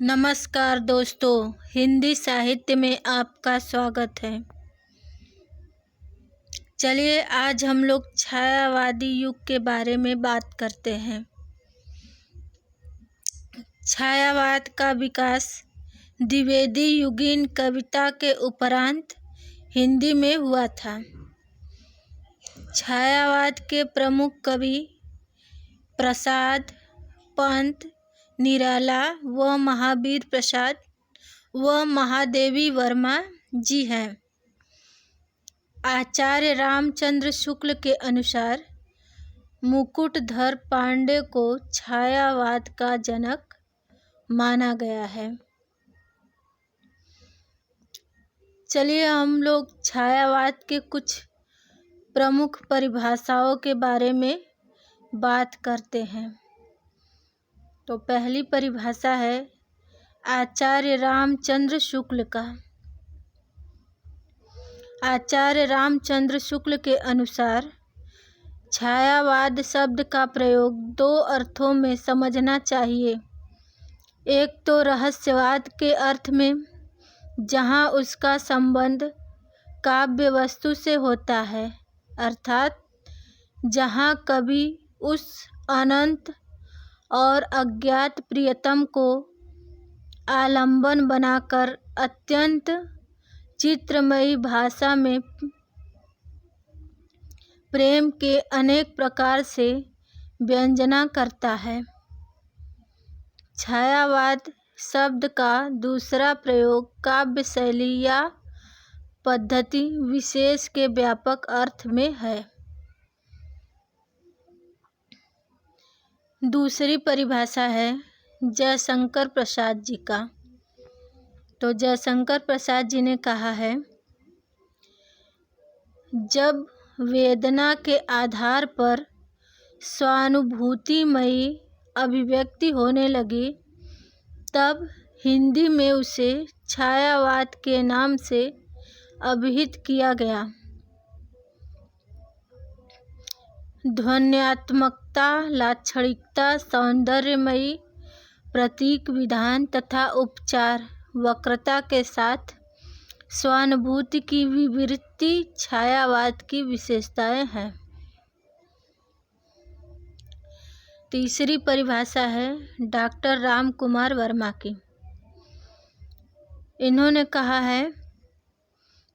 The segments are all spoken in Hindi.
नमस्कार दोस्तों, हिंदी साहित्य में आपका स्वागत है। चलिए आज हम लोग छायावादी युग के बारे में बात करते हैं। छायावाद का विकास द्विवेदी युगीन कविता के उपरांत हिंदी में हुआ था। छायावाद के प्रमुख कवि प्रसाद, पंत, निराला व महावीर प्रसाद व महादेवी वर्मा जी हैं। आचार्य रामचंद्र शुक्ल के अनुसार मुकुटधर पांडे को छायावाद का जनक माना गया है। चलिए हम लोग छायावाद के कुछ प्रमुख परिभाषाओं के बारे में बात करते हैं। तो पहली परिभाषा है आचार्य रामचंद्र शुक्ल का। आचार्य रामचंद्र शुक्ल के अनुसार छायावाद शब्द का प्रयोग दो अर्थों में समझना चाहिए। एक तो रहस्यवाद के अर्थ में, जहाँ उसका संबंध काव्य वस्तु से होता है, अर्थात जहाँ कवि उस अनंत और अज्ञात प्रियतम को आलंबन बनाकर अत्यंत चित्रमयी भाषा में प्रेम के अनेक प्रकार से व्यंजना करता है। छायावाद शब्द का दूसरा प्रयोग काव्य शैली या पद्धति विशेष के व्यापक अर्थ में है। दूसरी परिभाषा है जयशंकर प्रसाद जी का। तो जयशंकर प्रसाद जी ने कहा है, जब वेदना के आधार पर स्वानुभूतिमयी अभिव्यक्ति होने लगी, तब हिंदी में उसे छायावाद के नाम से अभिहित किया गया। ध्वन्यात्मकता, लाक्षणिकता, सौंदर्यमयी प्रतीक विधान तथा उपचार वक्रता के साथ स्वानुभूति की विवृत्ति छायावाद की विशेषताएं हैं। तीसरी परिभाषा है डॉक्टर राम कुमार वर्मा की। इन्होंने कहा है,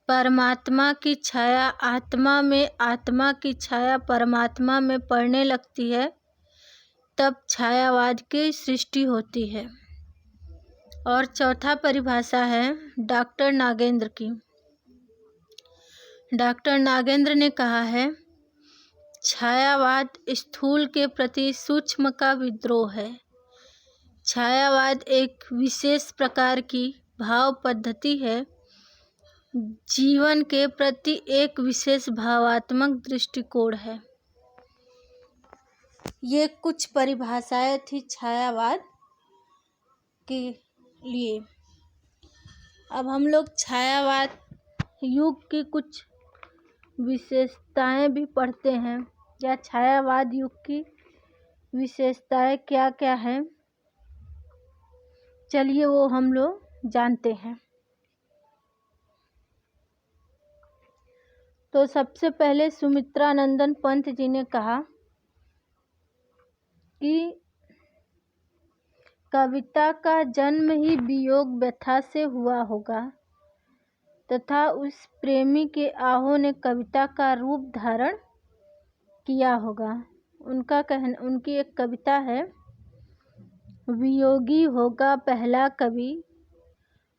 परमात्मा की छाया आत्मा में, आत्मा की छाया परमात्मा में पड़ने लगती है, तब छायावाद की सृष्टि होती है। और चौथा परिभाषा है डॉक्टर नागेंद्र की। डॉक्टर नागेंद्र ने कहा है, छायावाद स्थूल के प्रति सूक्ष्म का विद्रोह है। छायावाद एक विशेष प्रकार की भाव पद्धति है, जीवन के प्रति एक विशेष भावात्मक दृष्टिकोण है। ये कुछ परिभाषाएं थी छायावाद के लिए। अब हम लोग छायावाद युग की कुछ विशेषताएं भी पढ़ते हैं, या छायावाद युग की विशेषताएं क्या क्या हैं, चलिए वो हम लोग जानते हैं। तो सबसे पहले सुमित्रानंदन पंत जी ने कहा कि कविता का जन्म ही वियोग व्यथा से हुआ होगा तथा उस प्रेमी के आहों ने कविता का रूप धारण किया होगा। उनकी एक कविता है, वियोगी होगा पहला कवि,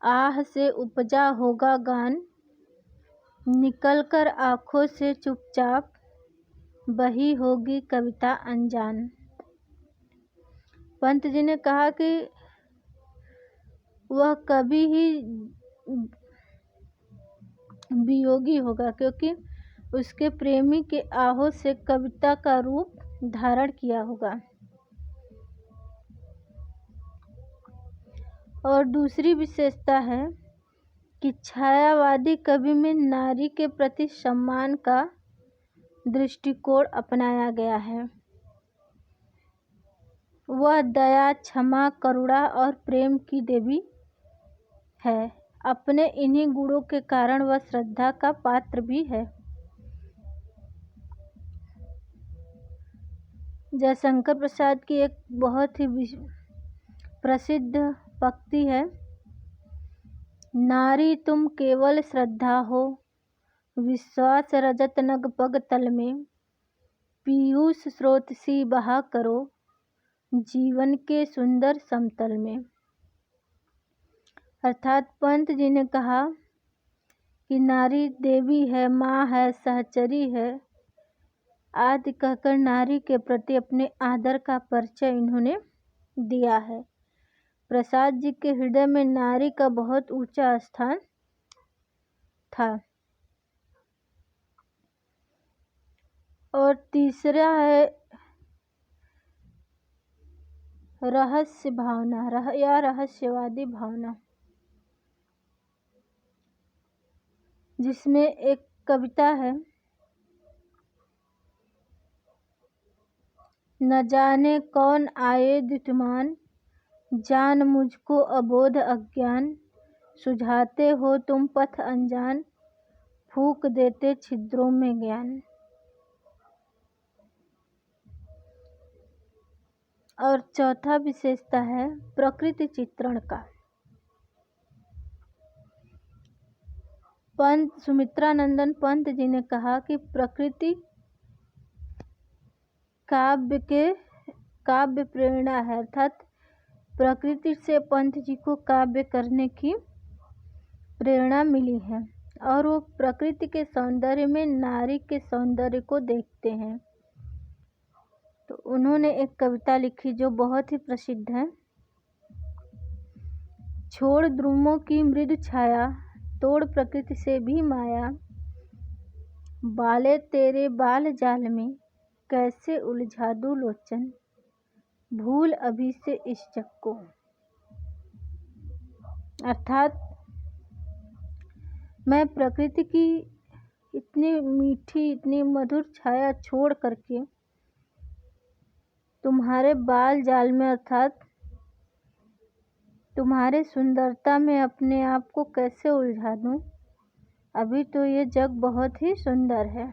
आह से उपजा होगा गान, निकलकर आँखों से चुपचाप बही होगी कविता अनजान। पंत जी ने कहा कि वह कभी ही वियोगी होगा क्योंकि उसके प्रेमी के आहों से कविता का रूप धारण किया होगा। और दूसरी विशेषता है कि छायावादी कवि में नारी के प्रति सम्मान का दृष्टिकोण अपनाया गया है। वह दया, क्षमा, करुणा और प्रेम की देवी है। अपने इन्हीं गुणों के कारण वह श्रद्धा का पात्र भी है। जयशंकर प्रसाद की एक बहुत ही प्रसिद्ध पंक्ति है, नारी तुम केवल श्रद्धा हो, विश्वास रजत नग पग तल में, पीयूष स्रोत सी बहा करो, जीवन के सुंदर समतल में। अर्थात पंत जी ने कहा कि नारी देवी है, माँ है, सहचरी है आदि कहकर नारी के प्रति अपने आदर का परिचय इन्होंने दिया है। प्रसाद जी के हृदय में नारी का बहुत ऊंचा स्थान था। और तीसरा है रहस्य भावना या रहस्यवादी भावना, जिसमें एक कविता है, न जाने कौन आए द्युतिमान, जान मुझको अबोध अज्ञान, सुझाते हो तुम पथ अनजान, फूंक देते छिद्रों में ज्ञान। और चौथा विशेषता है प्रकृति चित्रण का। पंत सुमित्रानंदन पंत जी ने कहा कि प्रकृति काव्य प्रेरणा है। अर्थात प्रकृति से पंत जी को काव्य करने की प्रेरणा मिली है और वो प्रकृति के सौंदर्य में नारी के सौंदर्य को देखते हैं। तो उन्होंने एक कविता लिखी जो बहुत ही प्रसिद्ध है, छोड़ द्रुमों की मृदु छाया, तोड़ प्रकृति से भी माया, बाले तेरे बाल जाल में, कैसे उलझा दूं लोचन, भूल अभी से इस जग को। अर्थात मैं प्रकृति की इतनी मीठी, इतनी मधुर छाया छोड़ करके तुम्हारे बाल जाल में, अर्थात तुम्हारे सुंदरता में अपने आप को कैसे उलझा दूं। अभी तो ये जग बहुत ही सुंदर है।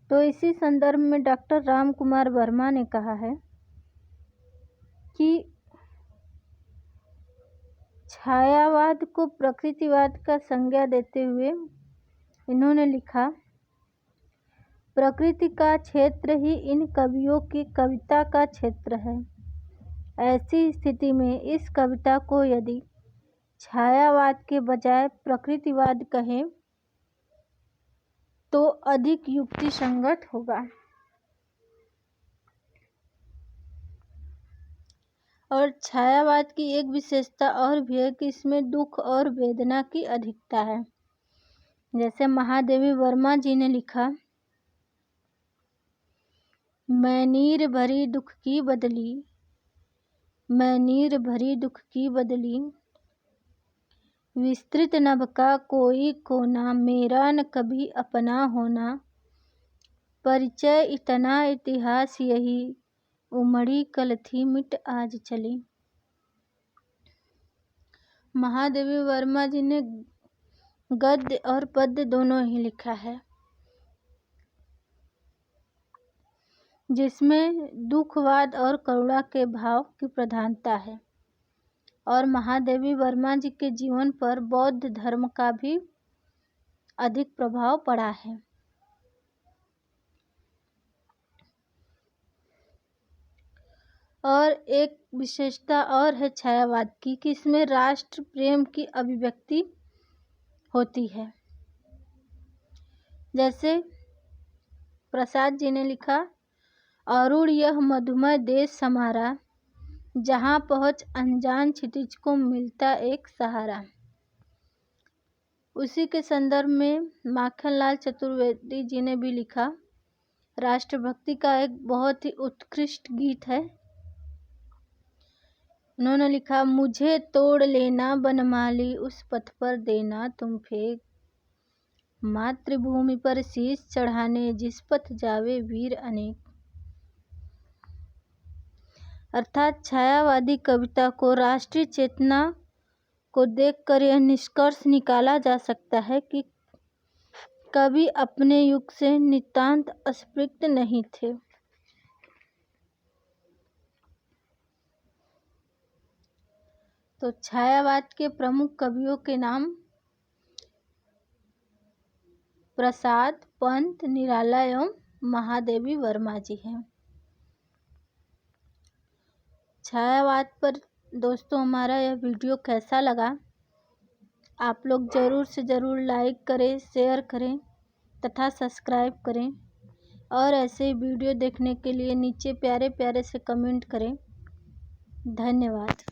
तो इसी संदर्भ में डॉक्टर राम कुमार वर्मा ने कहा है कि छायावाद को प्रकृतिवाद का संज्ञा देते हुए इन्होंने लिखा, प्रकृति का क्षेत्र ही इन कवियों की कविता का क्षेत्र है। ऐसी स्थिति में इस कविता को यदि छायावाद के बजाय प्रकृतिवाद कहें तो अधिक युक्तिसंगत होगा। और छायावाद की एक विशेषता और भी है कि इसमें दुख और वेदना की अधिकता है। जैसे महादेवी वर्मा जी ने लिखा, मैं नीर भरी दुख की बदली, मैं नीर भरी दुख की बदली, विस्तृत नभ का कोई कोना, मेरा न कभी अपना होना, परिचय इतना इतिहास यही, उमड़ी कल थी मिट आज चली। महादेवी वर्मा जी ने गद्य और पद्य दोनों ही लिखा है, जिसमें दुखवाद और करुणा के भाव की प्रधानता है। और महादेवी वर्मा जी के जीवन पर बौद्ध धर्म का भी अधिक प्रभाव पड़ा है। और एक विशेषता और है छायावाद की कि इसमें राष्ट्र प्रेम की अभिव्यक्ति होती है। जैसे प्रसाद जी ने लिखा, अरुण यह मधुमय देश हमारा, जहाँ पहुँच अनजान क्षितिज को मिलता एक सहारा। उसी के संदर्भ में माखनलाल चतुर्वेदी जी ने भी लिखा, राष्ट्रभक्ति का एक बहुत ही उत्कृष्ट गीत है। उन्होंने लिखा, मुझे तोड़ लेना बनमाली, उस पथ पर देना तुम फेंक, मातृभूमि पर शीश चढ़ाने जिस पथ जावे वीर अनेक। अर्थात छायावादी कविता को राष्ट्रीय चेतना को देखकर यह निष्कर्ष निकाला जा सकता है कि कवि अपने युग से नितांत अस्पृश्य नहीं थे। तो छायावाद के प्रमुख कवियों के नाम प्रसाद, पंत, निराला एवं महादेवी वर्मा जी हैं। छायावाद पर दोस्तों हमारा यह वीडियो कैसा लगा, आप लोग ज़रूर से ज़रूर लाइक करें, शेयर करें तथा सब्सक्राइब करें और ऐसे वीडियो देखने के लिए नीचे प्यारे प्यारे से कमेंट करें। धन्यवाद।